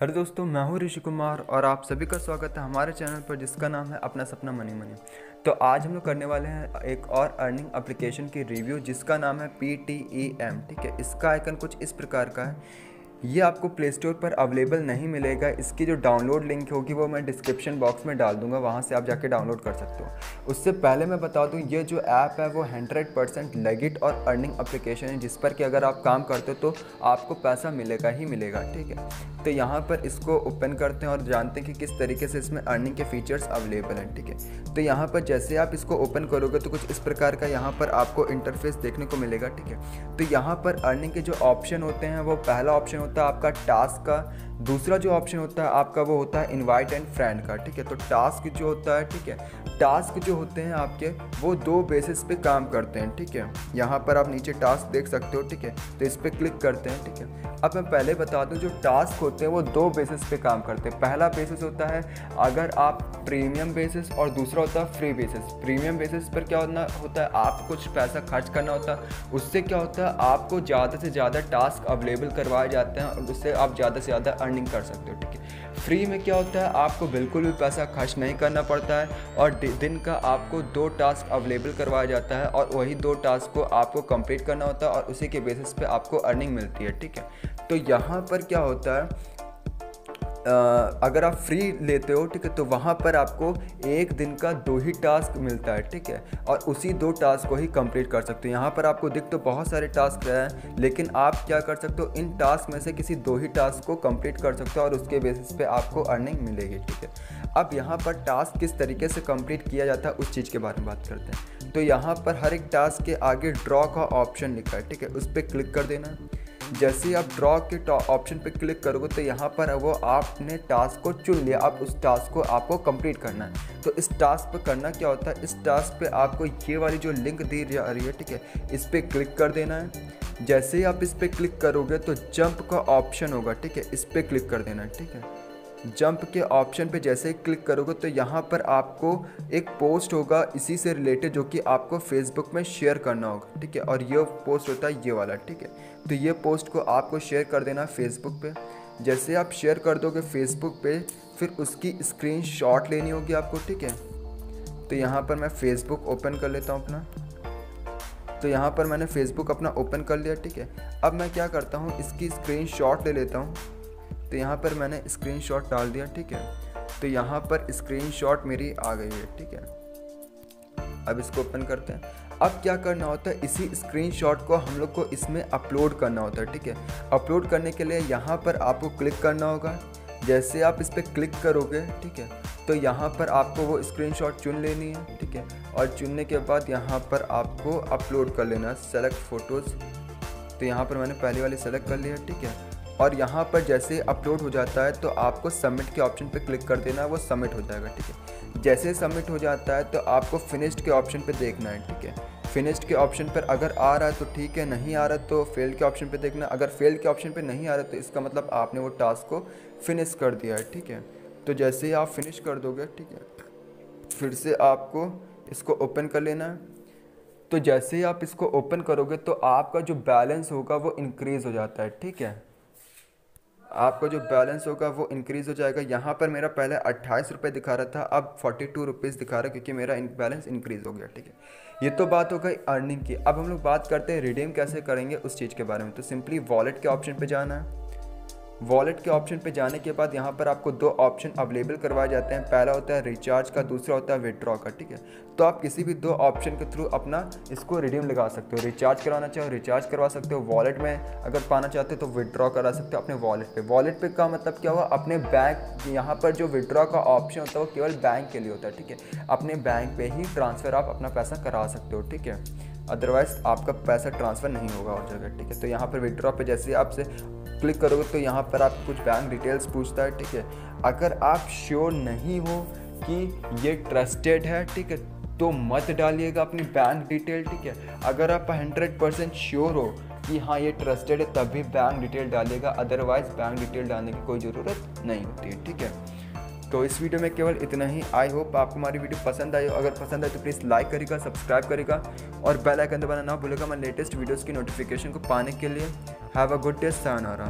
Hello दोस्तों, मैं हूं ऋषि कुमार और आप सभी का स्वागत है हमारे चैनल पर जिसका नाम है अपना सपना मनी मनी। तो आज हम लोग करने वाले हैं एक और अर्निंग एप्लीकेशन की रिव्यू जिसका नाम है PTEM। ठीक है, इसका आइकन कुछ इस प्रकार का है। ये आपको प्ले स्टोर पर अवेलेबल नहीं मिलेगा। इसकी जो डाउनलोड लिंक होगी वो मैं डिस्क्रिप्शन बॉक्स में डाल दूंगा, वहाँ से आप जाके डाउनलोड कर सकते हो। उससे पहले मैं बता दूं, ये जो ऐप है वो 100% लेजिट और अर्निंग एप्लीकेशन है, जिस पर कि अगर आप काम करते हो तो आपको पैसा मिलेगा ही मिलेगा। ठीक है, तो यहाँ पर इसको ओपन करते हैं और जानते हैं कि किस तरीके से इसमें अर्निंग के फीचर्स अवेलेबल हैं। ठीक है, तो यहाँ पर जैसे आप इसको ओपन करोगे तो कुछ इस प्रकार का यहाँ पर आपको इंटरफेस देखने को मिलेगा। ठीक है, तो यहाँ पर अर्निंग के जो ऑप्शन होते हैं वो पहला ऑप्शन होता है आपका टास्क का, दूसरा जो ऑप्शन होता है आपका वो होता है इनवाइट एंड फ्रेंड का। ठीक है, तो टास्क जो होता है, ठीक है, टास्क जो होते हैं आपके वो दो बेसिस पे काम करते हैं। ठीक है, यहाँ पर आप नीचे टास्क देख सकते हो। ठीक है, तो इस पर क्लिक करते हैं। ठीक है, अब मैं पहले बता दूं, जो टास्क होते हैं वो दो बेसिस पे काम करते हैं। पहला बेसिस होता है अगर आप प्रीमियम बेसिस और दूसरा होता है फ्री बेसिस। प्रीमियम बेसिस पर क्या होता है आपको कुछ पैसा खर्च करना होता है, उससे क्या होता है आपको ज़्यादा से ज़्यादा टास्क अवेलेबल करवाए जाते हैं और उससे आप ज़्यादा से ज़्यादा अर्निंग कर सकते हो। ठीक है, फ्री में क्या होता है आपको बिल्कुल भी पैसा खर्च नहीं करना पड़ता है और दिन का आपको 2 टास्क अवेलेबल करवाया जाता है और वही 2 टास्क को आपको कंप्लीट करना होता है और उसी के बेसिस पे आपको अर्निंग मिलती है। ठीक है, तो यहाँ पर क्या होता है अगर आप फ्री लेते हो, ठीक है, तो वहाँ पर आपको एक दिन का 2 ही टास्क मिलता है। ठीक है, और उसी 2 टास्क को ही कंप्लीट कर सकते हो। यहाँ पर आपको दिख तो बहुत सारे टास्क रहे हैं, लेकिन आप क्या कर सकते हो, इन टास्क में से किसी 2 ही टास्क को कंप्लीट कर सकते हो और उसके बेसिस पे आपको अर्निंग मिलेगी। ठीक है, अब यहाँ पर टास्क किस तरीके से कंप्लीट किया जाता है उस चीज़ के बारे में बात करते हैं। तो यहाँ पर हर एक टास्क के आगे ड्रॉ का ऑप्शन लिखा है। ठीक है, उस पर क्लिक कर देना है। जैसे ही आप ड्रॉ के ऑप्शन पे क्लिक करोगे तो यहाँ पर वो आपने टास्क को चुन लिया। अब उस टास्क को आपको कंप्लीट करना है। तो इस टास्क पे करना क्या होता है, इस टास्क पे आपको ये वाली जो लिंक दी जा रही है, ठीक है, इस पर क्लिक कर देना है। जैसे ही आप इस पर क्लिक करोगे तो जंप का ऑप्शन होगा। ठीक है, इस पर क्लिक कर देना है। ठीक है, जंप के ऑप्शन पे जैसे ही क्लिक करोगे तो यहाँ पर आपको एक पोस्ट होगा इसी से रिलेटेड जो कि आपको फेसबुक में शेयर करना होगा। ठीक है, और ये पोस्ट होता है ये वाला। ठीक है, तो ये पोस्ट को आपको शेयर कर देना फेसबुक पे। जैसे आप शेयर कर दोगे फेसबुक पे, फिर उसकी स्क्रीनशॉट लेनी होगी आपको। ठीक है, तो यहाँ पर मैं फेसबुक ओपन कर लेता हूँ अपना। तो यहाँ पर मैंने फेसबुक अपना ओपन कर लिया। ठीक है, अब मैं क्या करता हूँ, इसकी स्क्रीनशॉट ले लेता हूँ। तो यहाँ पर मैंने स्क्रीनशॉट डाल दिया। ठीक है, तो यहाँ पर स्क्रीनशॉट मेरी आ गई है। ठीक है, अब इसको ओपन करते हैं। अब क्या करना होता है, इसी स्क्रीनशॉट को हम लोग को इसमें अपलोड करना होता है। ठीक है, अपलोड करने के लिए यहाँ पर आपको क्लिक करना होगा। जैसे आप इस पर क्लिक करोगे, ठीक है, तो यहाँ पर आपको वो स्क्रीनशॉट चुन लेनी है। ठीक है, और चुनने के बाद यहाँ पर आपको अपलोड कर लेना है, सेलेक्ट फ़ोटोज़। तो यहाँ पर मैंने पहली वाली सेलेक्ट कर लिया। ठीक है, और यहाँ पर जैसे अपलोड हो जाता है तो आपको सबमिट के ऑप्शन पे क्लिक कर देना है, वो सबमिट हो जाएगा। ठीक है, जैसे सबमिट हो जाता है तो आपको फिनिश्ड के ऑप्शन पे देखना है। ठीक है, फिनिश्ड के ऑप्शन पर अगर आ रहा है तो ठीक है, नहीं आ रहा तो फेल के ऑप्शन पे देखना। अगर फेल के ऑप्शन पे नहीं आ रहा तो इसका मतलब आपने वो टास्क को फिनिश कर दिया है। ठीक है, तो जैसे ही आप फिनिश कर दोगे, ठीक है, फिर से आपको इसको ओपन कर लेना है। तो जैसे ही आप इसको ओपन करोगे तो आपका जो बैलेंस होगा वो इंक्रीज़ हो जाता है। ठीक है, आपका जो बैलेंस होगा वो इंक्रीज़ हो जाएगा। यहाँ पर मेरा पहले 28 रुपये दिखा रहा था, अब 42 रुपीज़ दिखा रहा है क्योंकि मेरा बैलेंस इंक्रीज़ हो गया। ठीक है, ये तो बात हो गई अर्निंग की। अब हम लोग बात करते हैं रिडीम कैसे करेंगे उस चीज़ के बारे में। तो सिंपली वॉलेट के ऑप्शन पे जाना है। वॉलेट के ऑप्शन पे जाने के बाद यहाँ पर आपको 2 ऑप्शन अवेलेबल करवाए जाते हैं। पहला होता है रिचार्ज का, दूसरा होता है विड्रॉ का। ठीक है, तो आप किसी भी 2 ऑप्शन के थ्रू अपना इसको रिडीम लगा सकते हो। रिचार्ज करवाना चाहो रिचार्ज करवा सकते हो, वॉलेट में अगर पाना चाहते हो तो विड्रॉ करा सकते हो अपने वॉलेट पे। वॉलेट पे का मतलब क्या हुआ, अपने बैंक, यहाँ पर जो विड्रॉ का ऑप्शन होता है वो केवल बैंक के लिए होता है। ठीक है, अपने बैंक पे ही ट्रांसफ़र आप अपना पैसा करा सकते हो। ठीक है, अदरवाइज़ आपका पैसा ट्रांसफ़र नहीं होगा और जगह। ठीक है, तो यहाँ पर विड्रॉ पे जैसे आपसे क्लिक करोगे तो यहाँ पर आपको कुछ बैंक डिटेल्स पूछता है। ठीक है, अगर आप श्योर नहीं हो कि ये ट्रस्टेड है, ठीक है, तो मत डालिएगा अपनी बैंक डिटेल। ठीक है, अगर आप 100% श्योर हो कि हाँ ये ट्रस्टेड है तभी बैंक डिटेल डालिएगा, अदरवाइज़ बैंक डिटेल डालने की कोई ज़रूरत नहीं होती है। ठीक है, तो इस वीडियो में केवल इतना ही। आई होप आपको हमारी वीडियो पसंद आई हो। अगर पसंद आए तो प्लीज़ लाइक करेगा, सब्सक्राइब करेगा और बेल आइकन दबाना ना भूलेगा मैं लेटेस्ट वीडियोस की नोटिफिकेशन को पाने के लिए। Have a good day, sayonara.